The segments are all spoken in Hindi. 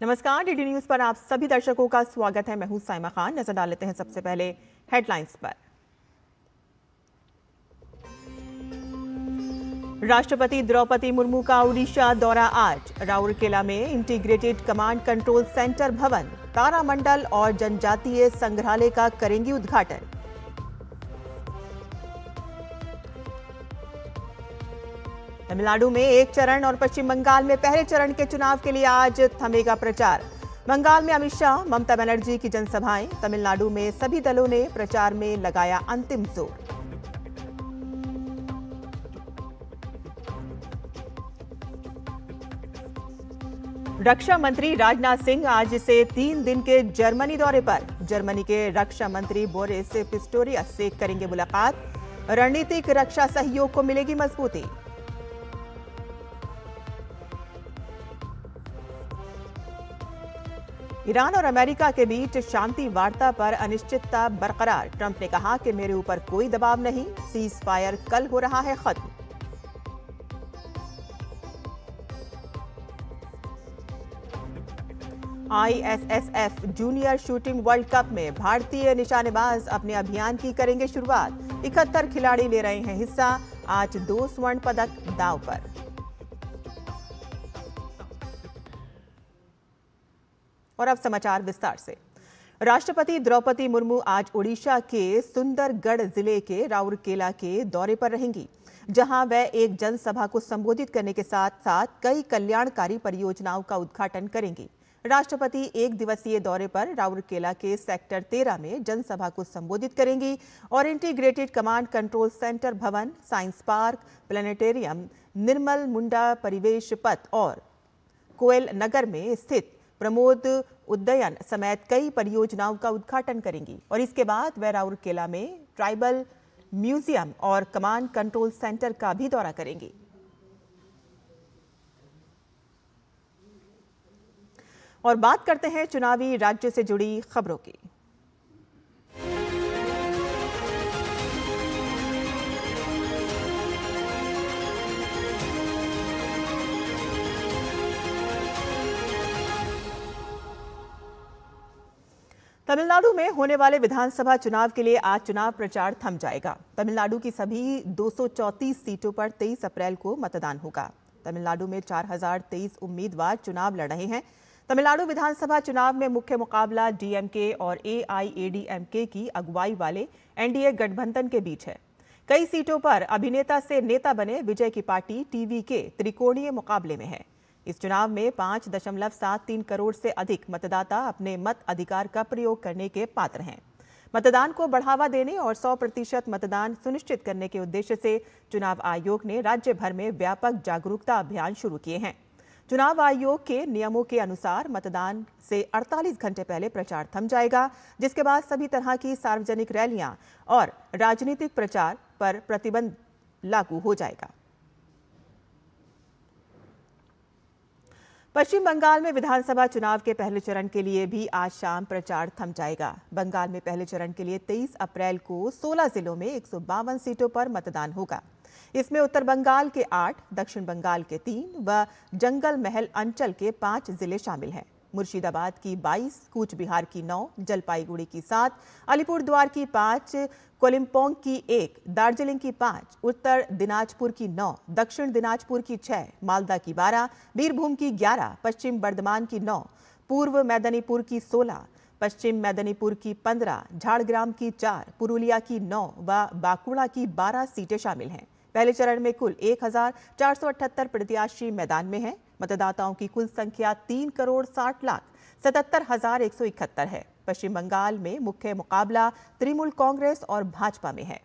नमस्कार, डीडी न्यूज पर आप सभी दर्शकों का स्वागत है। मैं हूं साइमा खान। नजर डाल लेते हैं सबसे पहले हेडलाइंस पर। राष्ट्रपति द्रौपदी मुर्मू का ओडिशा दौरा आज। राउरकेला में इंटीग्रेटेड कमांड कंट्रोल सेंटर भवन, तारामंडल और जनजातीय संग्रहालय का करेंगी उद्घाटन। तमिलनाडु में एक चरण और पश्चिम बंगाल में पहले चरण के चुनाव के लिए आज थमेगा प्रचार। बंगाल में अमित शाह, ममता बनर्जी की जनसभाएं। तमिलनाडु में सभी दलों ने प्रचार में लगाया अंतिम जोर। रक्षा मंत्री राजनाथ सिंह आज से 3 दिन के जर्मनी दौरे पर। जर्मनी के रक्षा मंत्री बोरिस पिस्टोरियस से करेंगे मुलाकात। रणनीतिक रक्षा सहयोग को मिलेगी मजबूती। ईरान और अमेरिका के बीच शांति वार्ता पर अनिश्चितता बरकरार। ट्रंप ने कहा कि मेरे ऊपर कोई दबाव नहीं, सीज फायर कल हो रहा है खत्म। ISSF junior shooting world cup में भारतीय निशानेबाज अपने अभियान की करेंगे शुरुआत। 71 खिलाड़ी ले रहे हैं हिस्सा। आज 2 स्वर्ण पदक दांव पर। और अब समाचार विस्तार से। राष्ट्रपति द्रौपदी मुर्मू आज ओडिशा के सुंदरगढ़ जिले के राउरकेला के दौरे पर रहेंगी, जहां वह एक जनसभा को संबोधित करने के साथ साथ कई कल्याणकारी परियोजनाओं का उद्घाटन करेंगी। राष्ट्रपति एक दिवसीय दौरे पर राउरकेला के सेक्टर 13 में जनसभा को संबोधित करेंगी और इंटीग्रेटेड कमांड कंट्रोल सेंटर भवन, साइंस पार्क, प्लेनेटेरियम, निर्मल मुंडा परिवेश पथ और कोयल नगर में स्थित प्रमोद उद्यान समेत कई परियोजनाओं का उद्घाटन करेंगी। और इसके बाद वह राउरकेला में ट्राइबल म्यूजियम और कमांड कंट्रोल सेंटर का भी दौरा करेंगी। और बात करते हैं चुनावी राज्य से जुड़ी खबरों की। तमिलनाडु में होने वाले विधानसभा चुनाव के लिए आज चुनाव प्रचार थम जाएगा। तमिलनाडु की सभी 234 सीटों पर 23 अप्रैल को मतदान होगा। तमिलनाडु में 4023 उम्मीदवार चुनाव लड़ रहे हैं। तमिलनाडु विधानसभा चुनाव में मुख्य मुकाबला डीएमके और एआईएडीएमके की अगुवाई वाले एनडीए गठबंधन के बीच है। कई सीटों पर अभिनेता से नेता बने विजय की पार्टी टीवीके त्रिकोणीय मुकाबले में है। इस चुनाव में 5.73 करोड़ से अधिक मतदाता अपने मत अधिकार का प्रयोग करने के पात्र हैं। मतदान को बढ़ावा देने और 100% मतदान सुनिश्चित करने के उद्देश्य से चुनाव आयोग ने राज्य भर में व्यापक जागरूकता अभियान शुरू किए हैं। चुनाव आयोग के नियमों के अनुसार मतदान से 48 घंटे पहले प्रचार थम जाएगा, जिसके बाद सभी तरह की सार्वजनिक रैलियां और राजनीतिक प्रचार पर प्रतिबंध लागू हो जाएगा। पश्चिम बंगाल में विधानसभा चुनाव के पहले चरण के लिए भी आज शाम प्रचार थम जाएगा। बंगाल में पहले चरण के लिए 23 अप्रैल को 16 जिलों में 152 सीटों पर मतदान होगा। इसमें उत्तर बंगाल के 8, दक्षिण बंगाल के 3 व जंगल महल अंचल के 5 जिले शामिल हैं। मुर्शिदाबाद की 22, कूच बिहार की 9, जलपाईगुड़ी की 7, अलीपुरद्वार की 5, कोलिम्पोंग की 1, दार्जिलिंग की 5, उत्तर दिनाजपुर की 9, दक्षिण दिनाजपुर की 6, मालदा की 12, बीरभूम की 11, पश्चिम बर्धमान की 9, पूर्व मेदिनीपुर की 16, पश्चिम मेदिनीपुर की 15, झाड़ग्राम की 4, पुरुलिया की 9 व बांकुड़ा की 12 सीटें शामिल हैं। पहले चरण में कुल 1478 प्रत्याशी मैदान में हैं। मतदाताओं की कुल संख्या 3,60,77,171 है। पश्चिम बंगाल में मुख्य मुकाबला तृणमूल कांग्रेस और भाजपा में है।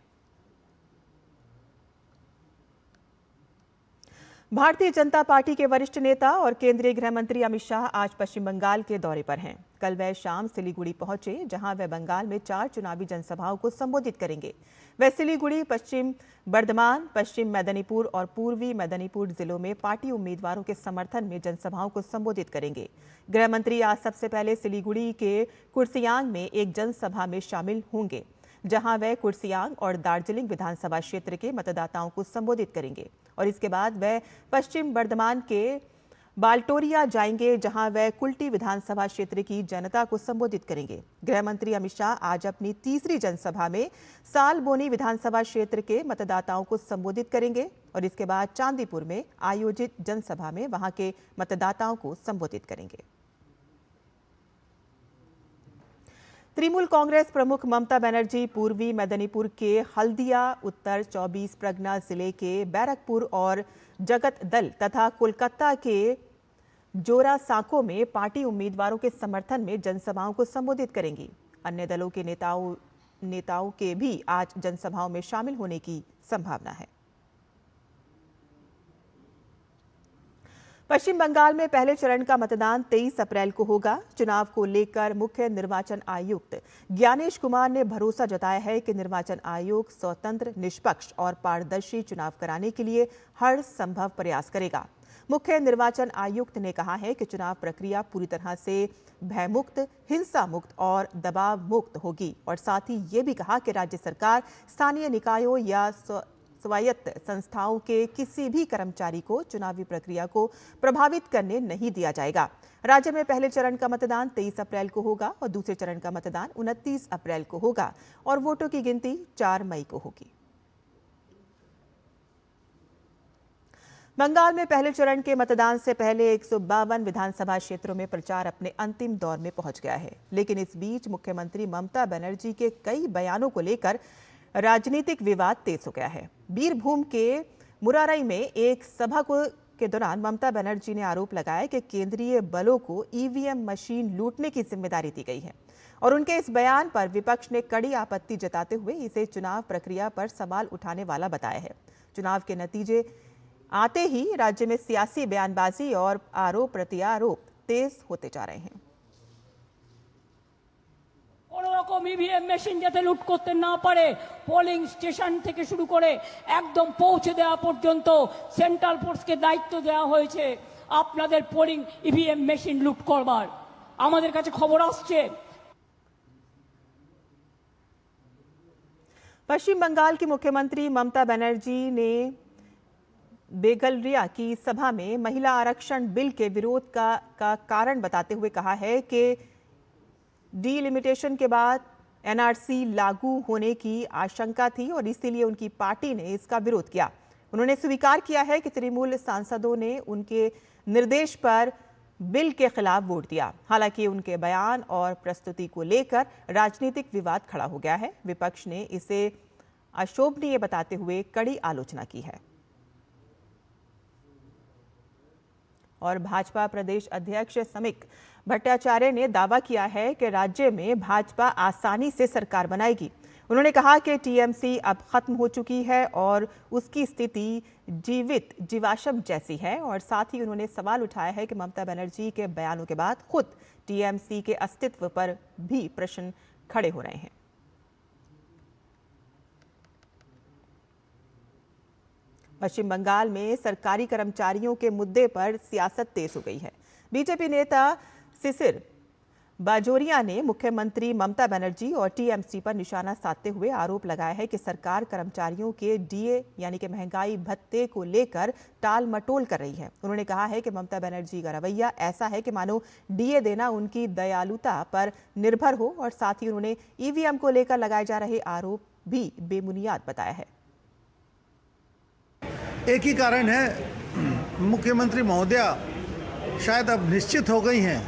भारतीय जनता पार्टी के वरिष्ठ नेता और केंद्रीय गृह मंत्री अमित शाह आज पश्चिम बंगाल के दौरे पर हैं। कल वह शाम सिलीगुड़ी पहुंचे, जहां वह बंगाल में 4 चुनावी जनसभाओं को संबोधित करेंगे। वह सिलीगुड़ी, पश्चिम बर्धमान, पश्चिम मेदिनीपुर और पूर्वी मेदिनीपुर जिलों में पार्टी उम्मीदवारों के समर्थन में जनसभाओं को संबोधित करेंगे। गृह मंत्री आज सबसे पहले सिलीगुड़ी के कुर्सियांग में एक जनसभा में शामिल होंगे, जहां वह कुर्सियांग और दार्जिलिंग विधानसभा क्षेत्र के मतदाताओं को संबोधित करेंगे और इसके बाद वह पश्चिम बर्धमान के बाल्टोरिया जाएंगे, जहां वह कुल्टी विधानसभा क्षेत्र की जनता को संबोधित करेंगे। गृह मंत्री अमित शाह आज अपनी तीसरी जनसभा में सालबोनी विधानसभा क्षेत्र के मतदाताओं को संबोधित करेंगे और इसके बाद चांदीपुर में आयोजित जनसभा में वहां के मतदाताओं को संबोधित करेंगे। तृणमूल कांग्रेस प्रमुख ममता बनर्जी पूर्वी मेदिनीपुर के हल्दिया, उत्तर 24 परगना जिले के बैरकपुर और जगत दल तथा कोलकाता के जोरासांको में पार्टी उम्मीदवारों के समर्थन में जनसभाओं को संबोधित करेंगी। अन्य दलों के नेताओं के भी आज जनसभाओं में शामिल होने की संभावना है। पश्चिम बंगाल में पहले चरण का मतदान 23 अप्रैल को होगा। चुनाव को लेकर मुख्य निर्वाचन आयुक्त ज्ञानेश कुमार ने भरोसा जताया है कि निर्वाचन आयोग स्वतंत्र, निष्पक्ष और पारदर्शी चुनाव कराने के लिए हर संभव प्रयास करेगा। मुख्य निर्वाचन आयुक्त ने कहा है कि चुनाव प्रक्रिया पूरी तरह से भयमुक्त, हिंसा मुक्त और दबाव मुक्त होगी और साथ ही ये भी कहा कि राज्य सरकार स्थानीय निकायों या स्वायत्त संस्थाओं के किसी भी कर्मचारी को चुनावी प्रक्रिया को प्रभावित करने नहीं दिया जाएगा। राज्य में पहले चरण का मतदान 23 अप्रैल को होगा और दूसरे चरण का मतदान 29 अप्रैल को होगा और वोटों की गिनती 4 मई को होगी। बंगाल में पहले चरण के मतदान से पहले 152 विधानसभा क्षेत्रों में प्रचार अपने अंतिम दौर में पहुंच गया है, लेकिन इस बीच मुख्यमंत्री ममता बनर्जी के कई बयानों को लेकर राजनीतिक विवाद तेज हो गया है। बीरभूम के मुरारई में एक सभा के दौरान ममता बनर्जी ने आरोप लगाया कि केंद्रीय बलों को ईवीएम मशीन लूटने की जिम्मेदारी दी गई है और उनके इस बयान पर विपक्ष ने कड़ी आपत्ति जताते हुए इसे चुनाव प्रक्रिया पर सवाल उठाने वाला बताया है। चुनाव के नतीजे आते ही राज्य में सियासी बयानबाजी और आरोप प्रत्यारोप तेज होते जा रहे हैं। কোনোরকম ইভিএম মেশিন যাতে লুট করতে না পারে, পোলিং স্টেশন থেকে শুরু করে একদম পৌঁছে দেওয়া পর্যন্ত সেন্ট্রাল ফোর্সকে দায়িত্ব দেওয়া হয়েছে আপনাদের পোলিং ইভিএম মেশিন লুট করবার। আমাদের কাছে খবর আসছে पश्चिम बंगाल की मुख्यमंत्री ममता बनर्जी ने बेगलरिया की सभा में महिला आरक्षण बिल के विरोध का कारण बताते हुए कहा है कि डीलिमिटेशन के बाद एनआरसी लागू होने की आशंका थी और इसीलिए उनकी पार्टी ने इसका विरोध किया। उन्होंने स्वीकार किया है कि तृणमूल सांसदों ने उनके निर्देश पर बिल के खिलाफ वोट दिया। हालांकि उनके बयान और प्रस्तुति को लेकर राजनीतिक विवाद खड़ा हो गया है। विपक्ष ने इसे अशोभनीय बताते हुए कड़ी आलोचना की है और भाजपा प्रदेश अध्यक्ष समीक भट्टाचार्य ने दावा किया है कि राज्य में भाजपा आसानी से सरकार बनाएगी। उन्होंने कहा कि टीएमसी अब खत्म हो चुकी है और उसकी स्थिति जीवाश्म जैसी है और साथ ही उन्होंने सवाल उठाया है कि ममता बनर्जी के बयानों के बाद खुद टीएमसी के अस्तित्व पर भी प्रश्न खड़े हो रहे हैं। पश्चिम बंगाल में सरकारी कर्मचारियों के मुद्दे पर सियासत तेज हो गई है। बीजेपी नेता सिसिर बाजोरिया ने मुख्यमंत्री ममता बनर्जी और टीएमसी पर निशाना साधते हुए आरोप लगाया है कि सरकार कर्मचारियों के डीए यानी कि महंगाई भत्ते को लेकर टाल मटोल कर रही है। उन्होंने कहा है कि ममता बनर्जी का रवैया ऐसा है कि मानो डीए देना उनकी दयालुता पर निर्भर हो और साथ ही उन्होंने ईवीएम को लेकर लगाए जा रहे आरोप भी बेबुनियाद बताया है। एक ही कारण है, मुख्यमंत्री महोदया शायद अब निश्चित हो गई हैं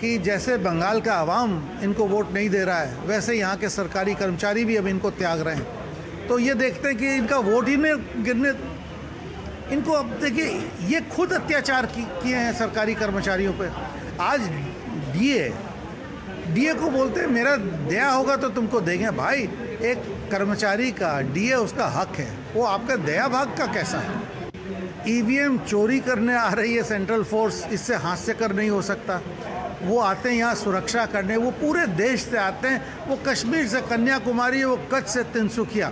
कि जैसे बंगाल का आवाम इनको वोट नहीं दे रहा है, वैसे यहाँ के सरकारी कर्मचारी भी अब इनको त्याग रहे हैं। तो ये देखते हैं कि इनका वोट ही नहीं गिरने, इनको अब देखिए ये खुद अत्याचार किए हैं सरकारी कर्मचारियों पे। आज डीए को बोलते हैं मेरा दया होगा तो तुमको देंगे। भाई एक कर्मचारी का डीए उसका हक है, वो आपका दया भाग का कैसा है? ईवीएम चोरी करने आ रही है सेंट्रल फोर्स, इससे हास्य कर नहीं हो सकता। वो आते हैं यहाँ सुरक्षा करने, वो पूरे देश से आते हैं, वो कश्मीर से कन्याकुमारी, वो कच्छ से तिनसुकिया।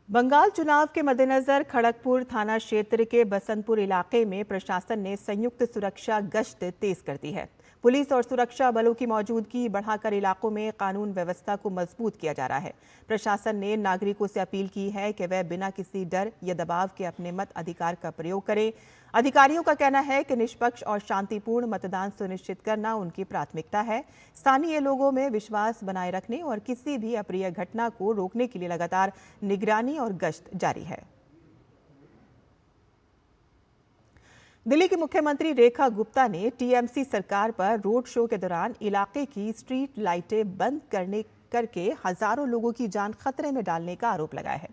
बंगाल चुनाव के मद्देनजर खड़गपुर थाना क्षेत्र के बसंतपुर इलाके में प्रशासन ने संयुक्त सुरक्षा गश्त तेज कर दी है। पुलिस और सुरक्षा बलों की मौजूदगी बढ़ाकर इलाकों में कानून व्यवस्था को मजबूत किया जा रहा है। प्रशासन ने नागरिकों से अपील की है कि वह बिना किसी डर या दबाव के अपने मत अधिकार का प्रयोग करें। अधिकारियों का कहना है कि निष्पक्ष और शांतिपूर्ण मतदान सुनिश्चित करना उनकी प्राथमिकता है। स्थानीय लोगों में विश्वास बनाए रखने और किसी भी अप्रिय घटना को रोकने के लिए लगातार निगरानी और गश्त जारी है। दिल्ली की मुख्यमंत्री रेखा गुप्ता ने टीएमसी सरकार पर रोड शो के दौरान इलाके की स्ट्रीट लाइटें बंद करके हजारों लोगों की जान खतरे में डालने का आरोप लगाया है।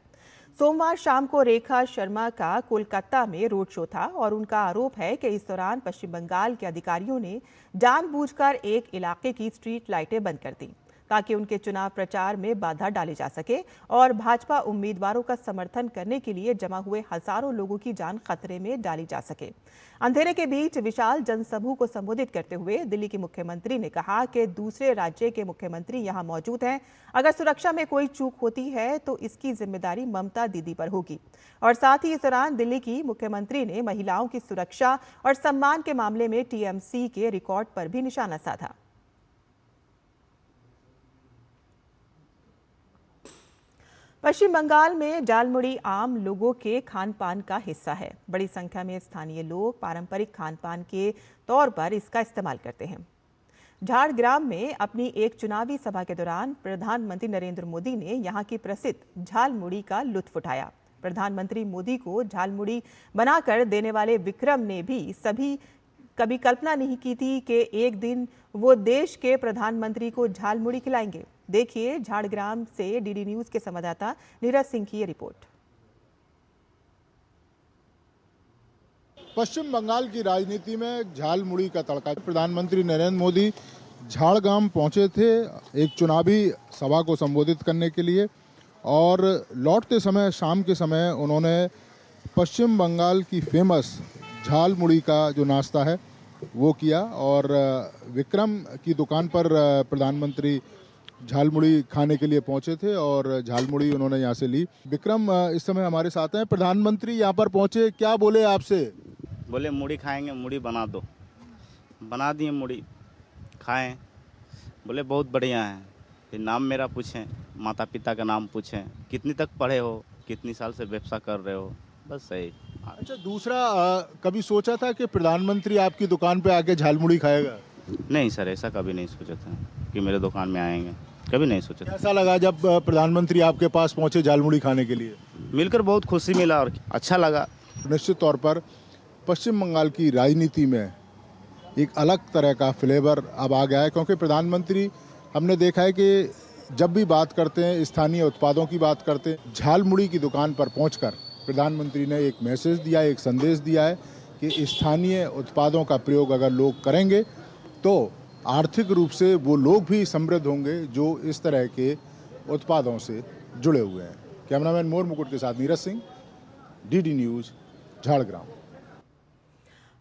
सोमवार शाम को रेखा शर्मा का कोलकाता में रोड शो था और उनका आरोप है कि इस दौरान पश्चिम बंगाल के अधिकारियों ने जानबूझकर एक इलाके की स्ट्रीट लाइटें बंद कर दी ताकि उनके चुनाव प्रचार में बाधा डाली जा सके और भाजपा उम्मीदवारों का समर्थन करने के लिए जमा हुए हजारों लोगों की जान खतरे में डाली जा सके। अंधेरे के बीच विशाल जनसमूह को संबोधित करते हुए दिल्ली की मुख्यमंत्री ने कहा कि दूसरे राज्य के मुख्यमंत्री यहां मौजूद हैं। अगर सुरक्षा में कोई चूक होती है तो इसकी जिम्मेदारी ममता दीदी पर होगी। और साथ ही इस दौरान दिल्ली की मुख्यमंत्री ने महिलाओं की सुरक्षा और सम्मान के मामले में टीएमसी के रिकॉर्ड पर भी निशाना साधा। पश्चिम बंगाल में झालमुड़ी आम लोगों के खान पान का हिस्सा है। बड़ी संख्या में स्थानीय लोग पारंपरिक खान पान के तौर पर इसका इस्तेमाल करते हैं। झाड़ग्राम में अपनी एक चुनावी सभा के दौरान प्रधानमंत्री नरेंद्र मोदी ने यहां की प्रसिद्ध झालमुड़ी का लुत्फ उठाया। प्रधानमंत्री मोदी को झालमुड़ी बनाकर देने वाले विक्रम ने भी कभी कल्पना नहीं की थी कि एक दिन वो देश के प्रधानमंत्री को झालमुड़ी खिलाएंगे। देखिए झाड़ग्राम से डीडी न्यूज के संवाददाता नीरज सिंह की ये रिपोर्ट। पश्चिम बंगाल की राजनीति में झालमुड़ी का तड़का। प्रधानमंत्री नरेंद्र मोदी झाड़ग्राम पहुंचे थे एक चुनावी सभा को संबोधित करने के लिए और लौटते समय शाम के समय उन्होंने पश्चिम बंगाल की फेमस झालमुड़ी का जो नाश्ता है वो किया और विक्रम की दुकान पर प्रधानमंत्री झालमुड़ी खाने के लिए पहुंचे थे और झालमुड़ी उन्होंने यहाँ से ली। विक्रम इस समय हमारे साथ हैं। प्रधानमंत्री यहाँ पर पहुंचे, क्या बोले आपसे? बोले मुड़ी खाएंगे, मुड़ी बना दो। बना दिए मुड़ी, खाएं। बोले बहुत बढ़िया है। फिर नाम मेरा पूछें, माता पिता का नाम पूछें, कितनी तक पढ़े हो, कितनी साल से व्यवसाय कर रहे हो, बस सही। अच्छा, दूसरा कभी सोचा था कि प्रधानमंत्री आपकी दुकान पे आके झालमुड़ी खाएगा? नहीं सर, ऐसा कभी नहीं सोचा था कि मेरे दुकान में आएंगे, कभी नहीं सोचा था। कैसा लगा जब प्रधानमंत्री आपके पास पहुंचे झालमुड़ी खाने के लिए? मिलकर बहुत खुशी मिला और अच्छा लगा। निश्चित तौर पर पश्चिम बंगाल की राजनीति में एक अलग तरह का फ्लेवर अब आ गया है, क्योंकि प्रधानमंत्री हमने देखा है कि जब भी बात करते हैं, स्थानीय उत्पादों की बात करते हैं, झालमुड़ी की दुकान पर पहुंचकर प्रधानमंत्री ने एक मैसेज दिया, एक संदेश दिया है कि स्थानीय उत्पादों का प्रयोग अगर लोग करेंगे तो आर्थिक रूप से वो लोग भी समृद्ध होंगे जो इस तरह के उत्पादों से जुड़े हुए हैं। कैमरामैन मोर मुकुट के साथ नीरज सिंह, डीडी न्यूज, झाड़ग्राम।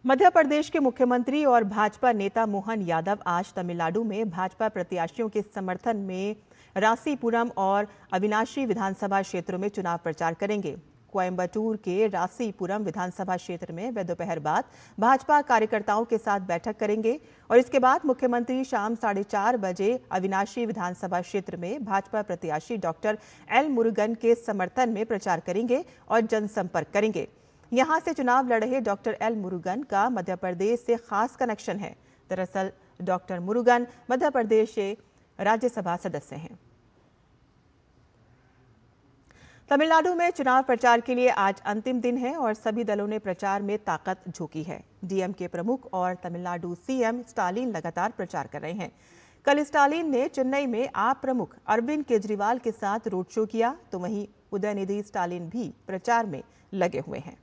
मध्य प्रदेश के मुख्यमंत्री और भाजपा नेता मोहन यादव आज तमिलनाडु में भाजपा प्रत्याशियों के समर्थन में रासीपुरम और अविनाशी विधानसभा क्षेत्रों में चुनाव प्रचार करेंगे। कोयम्बटूर के रासीपुरम विधानसभा क्षेत्र में वे दोपहर बाद भाजपा कार्यकर्ताओं के साथ बैठक करेंगे और इसके बाद मुख्यमंत्री शाम 4:30 बजे अविनाशी विधानसभा क्षेत्र में भाजपा प्रत्याशी डॉक्टर एल मुरुगन के समर्थन में प्रचार करेंगे और जनसंपर्क करेंगे। यहां से चुनाव लड़ रहे डॉक्टर एल मुरुगन का मध्य प्रदेश से खास कनेक्शन है। दरअसल डॉक्टर मुरुगन मध्य प्रदेश से राज्यसभा सदस्य हैं। तमिलनाडु में चुनाव प्रचार के लिए आज अंतिम दिन है और सभी दलों ने प्रचार में ताकत झोंकी है। डीएमके प्रमुख और तमिलनाडु सीएम स्टालिन लगातार प्रचार कर रहे हैं। कल स्टालिन ने चेन्नई में आप प्रमुख अरविंद केजरीवाल के साथ रोड शो किया, तो वहीं उदयनिधि स्टालिन भी प्रचार में लगे हुए हैं।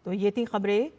तो ये थी खबरें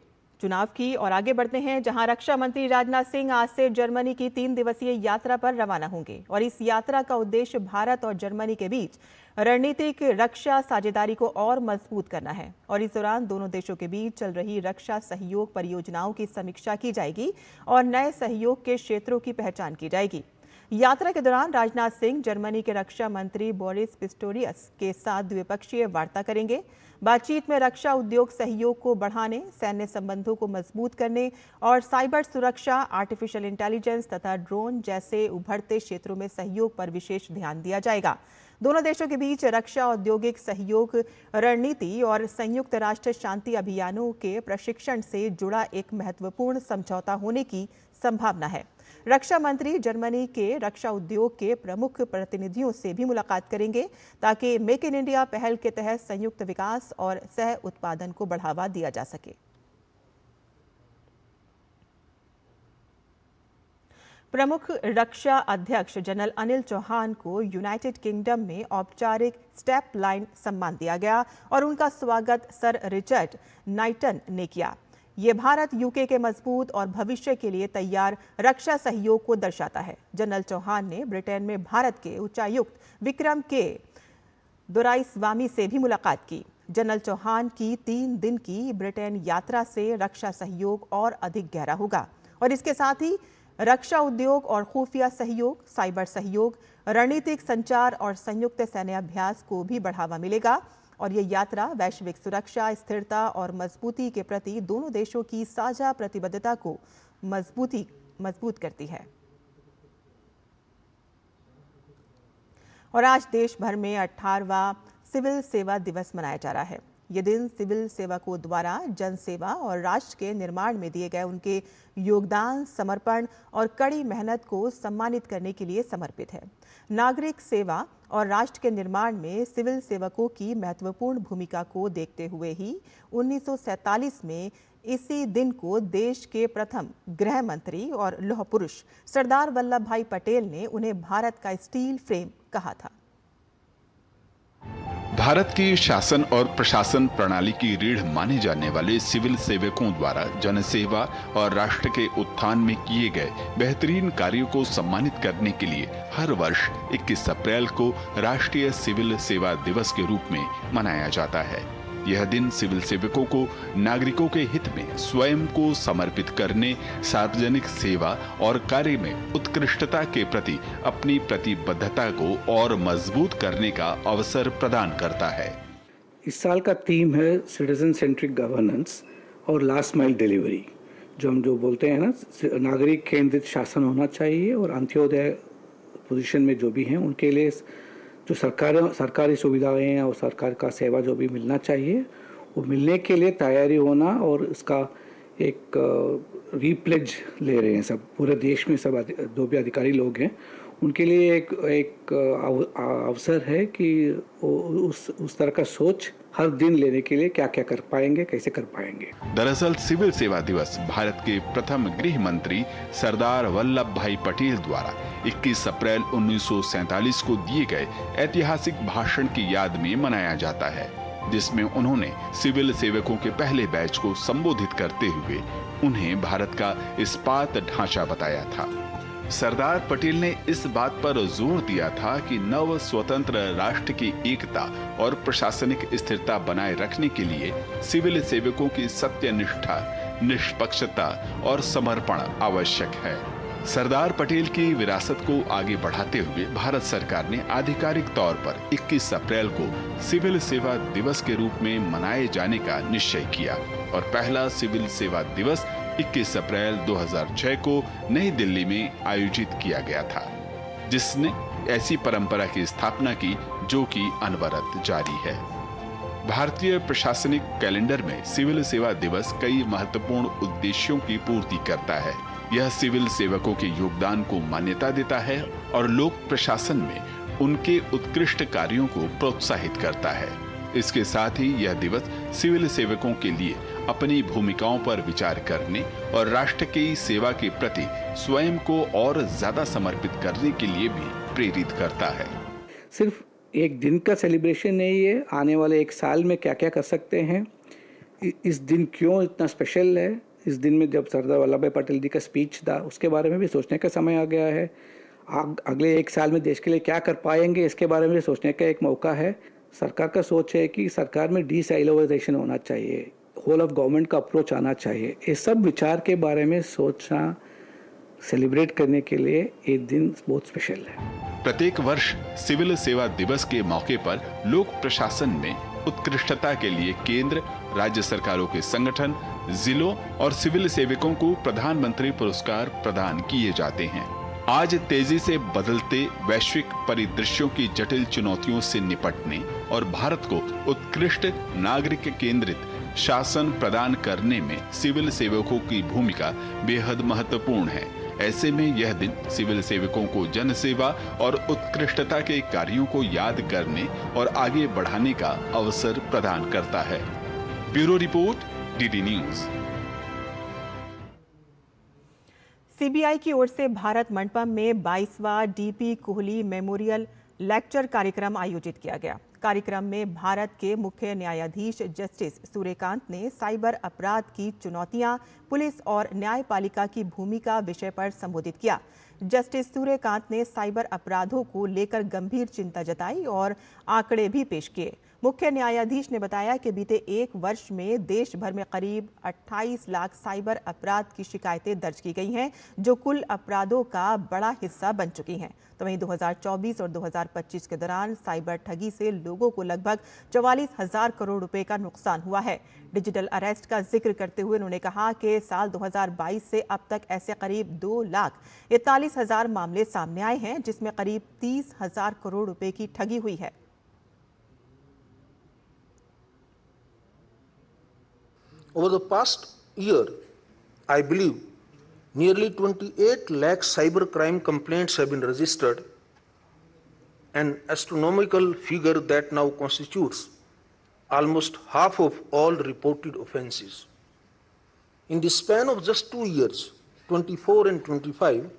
चुनाव की और आगे बढ़ते हैं, जहां रक्षा मंत्री राजनाथ सिंह आज से जर्मनी की 3 दिवसीय यात्रा पर रवाना होंगे और इस यात्रा का उद्देश्य भारत और जर्मनी के बीच रणनीतिक रक्षा साझेदारी को और मजबूत करना है। और इस दौरान दोनों देशों के बीच चल रही रक्षा सहयोग परियोजनाओं की समीक्षा की जाएगी और नए सहयोग के क्षेत्रों की पहचान की जाएगी। यात्रा के दौरान राजनाथ सिंह जर्मनी के रक्षा मंत्री बोरिस पिस्टोरियस के साथ द्विपक्षीय वार्ता करेंगे। बातचीत में रक्षा उद्योग सहयोग को बढ़ाने, सैन्य संबंधों को मजबूत करने और साइबर सुरक्षा, आर्टिफिशियल इंटेलिजेंस तथा ड्रोन जैसे उभरते क्षेत्रों में सहयोग पर विशेष ध्यान दिया जाएगा। दोनों देशों के बीच रक्षा औद्योगिक सहयोग रणनीति और संयुक्त राष्ट्र शांति अभियानों के प्रशिक्षण से जुड़ा एक महत्वपूर्ण समझौता होने की संभावना है। रक्षा मंत्री जर्मनी के रक्षा उद्योग के प्रमुख प्रतिनिधियों से भी मुलाकात करेंगे ताकि मेक इन इंडिया पहल के तहत संयुक्त विकास और सह उत्पादन को बढ़ावा दिया जा सके। प्रमुख रक्षा अध्यक्ष जनरल अनिल चौहान को यूनाइटेड किंगडम में औपचारिक स्टेप लाइन सम्मान दिया गया और उनका स्वागत सर रिचर्ड नाइटन ने किया। ये भारत यूके के मजबूत और भविष्य के लिए तैयार रक्षा सहयोग को दर्शाता है। जनरल चौहान ने ब्रिटेन में भारत के उच्चायुक्त विक्रम के दोराईस्वामी से भी मुलाकात की। जनरल चौहान की 3 दिन की ब्रिटेन यात्रा से रक्षा सहयोग और अधिक गहरा होगा और इसके साथ ही रक्षा उद्योग और खुफिया सहयोग, साइबर सहयोग, रणनीतिक संचार और संयुक्त सैन्य अभ्यास को भी बढ़ावा मिलेगा। और ये यात्रा वैश्विक सुरक्षा, स्थिरता और मजबूती के प्रति दोनों देशों की साझा प्रतिबद्धता को मजबूत करती है। और आज देश भर में 18वां सिविल सेवा दिवस मनाया जा रहा है। ये दिन सिविल सेवकों द्वारा जन सेवा और राष्ट्र के निर्माण में दिए गए उनके योगदान, समर्पण और कड़ी मेहनत को सम्मानित करने के लिए समर्पित है। नागरिक सेवा और राष्ट्र के निर्माण में सिविल सेवकों की महत्वपूर्ण भूमिका को देखते हुए ही 1947 में इसी दिन को देश के प्रथम गृह मंत्री और लौह पुरुष सरदार वल्लभ भाई पटेल ने उन्हें भारत का स्टील फ्रेम कहा था। भारत की शासन और प्रशासन प्रणाली की रीढ़ माने जाने वाले सिविल सेवकों द्वारा जनसेवा और राष्ट्र के उत्थान में किए गए बेहतरीन कार्यों को सम्मानित करने के लिए हर वर्ष 21 अप्रैल को राष्ट्रीय सिविल सेवा दिवस के रूप में मनाया जाता है। यह दिन सिविल सेवकों को नागरिकों के हित में स्वयं को समर्पित करने, सार्वजनिक सेवा और कार्य में उत्कृष्टता के प्रति अपनी प्रतिबद्धता को और मजबूत करने का अवसर प्रदान करता है। इस साल का थीम है सिटीजन सेंट्रिक गवर्नेंस और लास्ट माइल डिलीवरी। जो बोलते हैं ना, नागरिक केंद्रित शासन होना चाहिए और अंत्योदय पोजीशन में जो भी हैं उनके लिए जो सरकारी सुविधाएं और सरकार का सेवा जो भी मिलना चाहिए वो मिलने के लिए तैयारी होना और इसका एक रीप्लेज ले रहे हैं सब पूरे देश में। सब जो भी अधिकारी लोग हैं उनके लिए एक अवसर है कि उस तरह का सोच हर दिन लेने के लिए क्या क्या कर पाएंगे, कैसे कर पाएंगे। दरअसल सिविल सेवा दिवस भारत के प्रथम गृह मंत्री सरदार वल्लभ भाई पटेल द्वारा 21 अप्रैल 1947 को दिए गए ऐतिहासिक भाषण की याद में मनाया जाता है, जिसमें उन्होंने सिविल सेवकों के पहले बैच को संबोधित करते हुए उन्हें भारत का इस्पात ढांचा बताया था। सरदार पटेल ने इस बात पर जोर दिया था कि नव स्वतंत्र राष्ट्र की एकता और प्रशासनिक स्थिरता बनाए रखने के लिए सिविल सेवकों की सत्यनिष्ठा, निष्पक्षता और समर्पण आवश्यक है। सरदार पटेल की विरासत को आगे बढ़ाते हुए भारत सरकार ने आधिकारिक तौर पर 21 अप्रैल को सिविल सेवा दिवस के रूप में मनाए जाने का निश्चय किया और पहला सिविल सेवा दिवस 21 अप्रैल 2006 को नई दिल्ली में आयोजित किया गया था, जिसने ऐसी परंपरा की स्थापना की जो कि अनवरत जारी है। भारतीय प्रशासनिक कैलेंडर में सिविल सेवा दिवस कई महत्वपूर्ण उद्देश्यों की पूर्ति करता है। यह सिविल सेवकों के योगदान को मान्यता देता है और लोक प्रशासन में उनके उत्कृष्ट कार्यों को प्रोत्साहित करता है। इसके साथ ही यह दिवस सिविल सेवकों के लिए अपनी भूमिकाओं पर विचार करने और राष्ट्र की सेवा के प्रति स्वयं को और ज्यादा समर्पित करने के लिए भी प्रेरित करता है। सिर्फ एक दिन का सेलिब्रेशन नहीं है, आने वाले एक साल में क्या क्या कर सकते हैं, इस दिन क्यों इतना स्पेशल है, इस दिन में जब सरदार वल्लभ भाई पटेल जी का स्पीच था, उसके बारे में भी सोचने का समय आ गया है। अगले 1 साल में देश के लिए क्या कर पाएंगे, इसके बारे में सोचने का एक मौका है। सरकार का सोच है कि सरकार में डिसाइलोवाइजेशन होना चाहिए, होल ऑफ गवर्नमेंट का अप्रोच आना चाहिए। ये सब विचार के बारे में सोचना, सेलिब्रेट करने के लिए ये दिन बहुत स्पेशल है। प्रत्येक वर्ष सिविल सेवा दिवस के मौके पर लोक प्रशासन में उत्कृष्टता के लिए केंद्र, राज्य सरकारों के संगठन, जिलों और सिविल सेवकों को प्रधानमंत्री पुरस्कार प्रदान किए जाते हैं। आज तेजी से बदलते वैश्विक परिदृश्यों की जटिल चुनौतियों से निपटने और भारत को उत्कृष्ट नागरिक केंद्रित शासन प्रदान करने में सिविल सेवकों की भूमिका बेहद महत्वपूर्ण है। ऐसे में यह दिन सिविल सेवकों को जन सेवा और उत्कृष्टता के कार्यों को याद करने और आगे बढ़ाने का अवसर प्रदान करता है। Bureau report, DD news. CBI की ओर से भारत मंडपम में 22वां डीपी कोहली मेमोरियल लेक्चर कार्यक्रम आयोजित किया गया। कार्यक्रम में भारत के मुख्य न्यायाधीश जस्टिस सूर्यकांत ने साइबर अपराध की चुनौतियां, पुलिस और न्यायपालिका की भूमिका विषय पर संबोधित किया। जस्टिस सूर्यकांत ने साइबर अपराधों को लेकर गंभीर चिंता जताई और आंकड़े भी पेश किए। मुख्य न्यायाधीश ने बताया कि बीते 1 वर्ष में देश भर में करीब 28 लाख साइबर अपराध की शिकायतें दर्ज की गई हैं, जो कुल अपराधों का बड़ा हिस्सा बन चुकी हैं। तो वहीं 2024 और 2025 के दौरान साइबर ठगी से लोगों को लगभग 44,000 करोड़ रुपए का नुकसान हुआ है। डिजिटल अरेस्ट का जिक्र करते हुए उन्होंने कहा कि साल 2022 से अब तक ऐसे करीब 2,41,000 मामले सामने आए हैं, जिसमें करीब 30,000 करोड़ रुपए की ठगी हुई है। Over the past year, I believe nearly 28 lakh cybercrime complaints have been registered, an astronomical figure that now constitutes almost half of all reported offences. In the span of just 2 years, 24 and 25,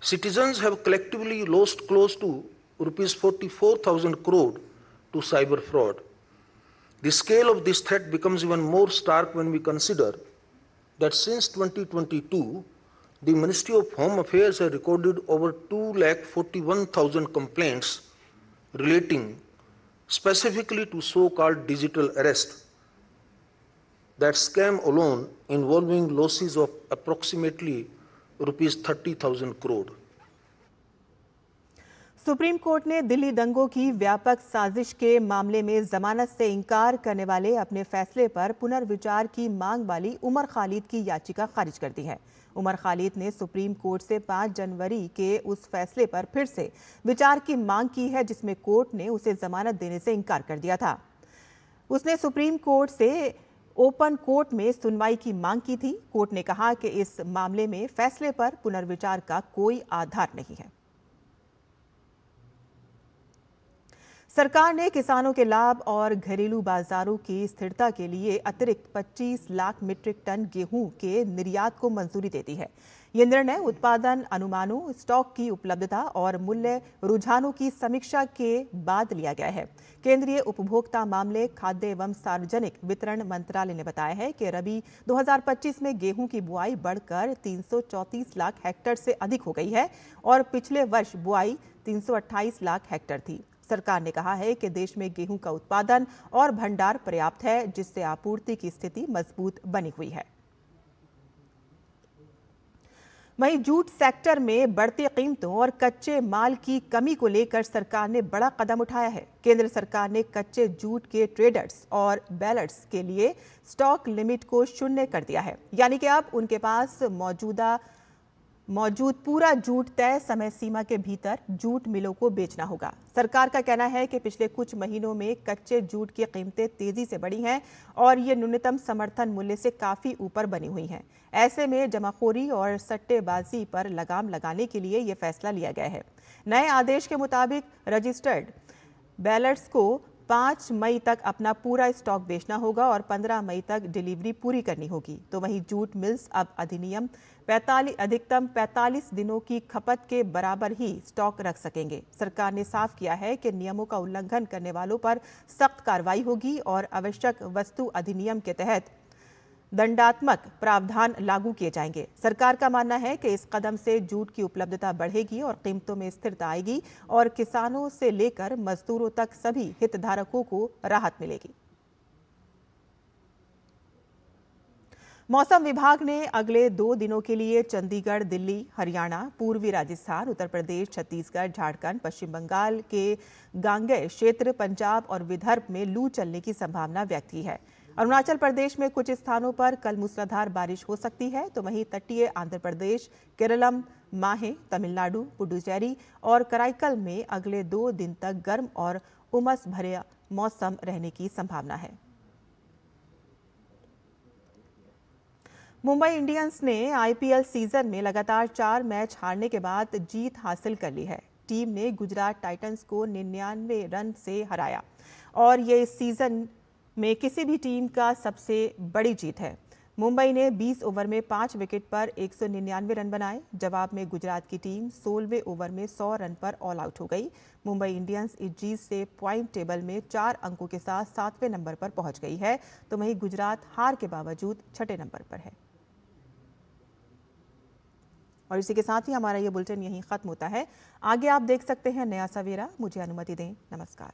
citizens have collectively lost close to rupees 44,000 crore to cyber fraud. The scale of this threat becomes even more stark when we consider that since 2022, the Ministry of Home Affairs has recorded over 2,41,000 complaints relating specifically to so-called digital arrest. That scam alone involving losses of approximately rupees 30,000 crore. Supreme court ने दिल्ली दंगों की व्यापक साजिश के मामले में जमानत से इंकार करने वाले अपने फैसले पर पुनर्विचार की मांग वाली उमर खालिद की याचिका खारिज कर दी है। उमर खालिद ने सुप्रीम कोर्ट से 5 जनवरी के उस फैसले पर फिर से विचार की मांग की है, जिसमें कोर्ट ने उसे जमानत देने से इंकार कर दिया था। उसने सुप्रीम कोर्ट से ओपन कोर्ट में सुनवाई की मांग की थी। कोर्ट ने कहा कि इस मामले में फैसले पर पुनर्विचार का कोई आधार नहीं है। सरकार ने किसानों के लाभ और घरेलू बाजारों की स्थिरता के लिए अतिरिक्त 25 लाख मीट्रिक टन गेहूं के निर्यात को मंजूरी दे दी है। यह निर्णय उत्पादन अनुमानों, स्टॉक की उपलब्धता और मूल्य रुझानों की समीक्षा के बाद लिया गया है। केंद्रीय उपभोक्ता मामले, खाद्य एवं सार्वजनिक वितरण मंत्रालय ने बताया है कि रबी 2025 में गेहूं की बुआई बढ़कर 334 लाख हेक्टेयर से अधिक हो गई है और पिछले वर्ष बुआई 328 लाख हेक्टेयर थी। सरकार ने कहा है कि देश में गेहूं का उत्पादन और भंडार पर्याप्त है, जिससे आपूर्ति की स्थिति मजबूत बनी हुई है। वहीं जूट सेक्टर में बढ़ती कीमतों और कच्चे माल की कमी को लेकर सरकार ने बड़ा कदम उठाया है। केंद्र सरकार ने कच्चे जूट के ट्रेडर्स और बेलर्स के लिए स्टॉक लिमिट को 0 कर दिया है, यानी कि अब उनके पास मौजूद पूरा जूट तय समय सीमा के भीतर जूट मिलों को बेचना होगा। सरकार का कहना है कि पिछले कुछ महीनों में कच्चे जूट की कीमतें तेजी से बढ़ी हैं और ये न्यूनतम समर्थन मूल्य से काफी ऊपर बनी हुई हैं। ऐसे में जमाखोरी और सट्टेबाजी पर लगाम लगाने के लिए ये फैसला लिया गया है। नए आदेश के मुताबिक रजिस्टर्ड बेलर्स को 5 मई तक अपना पूरा स्टॉक बेचना होगा और 15 मई तक डिलीवरी पूरी करनी होगी। तो वहीं जूट मिल्स अब अधिकतम 45 दिनों की खपत के बराबर ही स्टॉक रख सकेंगे। सरकार ने साफ किया है कि नियमों का उल्लंघन करने वालों पर सख्त कार्रवाई होगी और आवश्यक वस्तु अधिनियम के तहत दंडात्मक प्रावधान लागू किए जाएंगे। सरकार का मानना है कि इस कदम से जूट की उपलब्धता बढ़ेगी और कीमतों में स्थिरता आएगी और किसानों से लेकर मजदूरों तक सभी हितधारकों को राहत मिलेगी। मौसम विभाग ने अगले 2 दिनों के लिए चंडीगढ़, दिल्ली, हरियाणा, पूर्वी राजस्थान, उत्तर प्रदेश, छत्तीसगढ़, झारखंड, पश्चिम बंगाल के गांगेय क्षेत्र, पंजाब और विदर्भ में लू चलने की संभावना व्यक्त की है। अरुणाचल प्रदेश में कुछ स्थानों पर कल मूसलाधार बारिश हो सकती है, तो वहीं तटीय आंध्र प्रदेश, केरलम, माहे, तमिलनाडु, पुडुचेरी और कराईकल में अगले 2 दिन तक गर्म और उमस भरे मौसम रहने की संभावना है। मुंबई इंडियंस ने आईपीएल सीजन में लगातार 4 मैच हारने के बाद जीत हासिल कर ली है। टीम ने गुजरात टाइटंस को 99 रन से हराया और ये इस सीजन में किसी भी टीम का सबसे बड़ी जीत है। मुंबई ने 20 ओवर में 5 विकेट पर 199 रन बनाए। जवाब में गुजरात की टीम 16वें ओवर में 100 रन पर ऑल आउट हो गई। मुंबई इंडियंस इस जीत से पॉइंट टेबल में 4 अंकों के साथ 7वें नंबर पर पहुंच गई है, तो वहीं गुजरात हार के बावजूद 6ठे नंबर पर है। और इसी के साथ ही हमारा ये बुलेटिन यहीं खत्म होता है। आगे आप देख सकते हैं नया सवेरा। मुझे अनुमति दें। नमस्कार।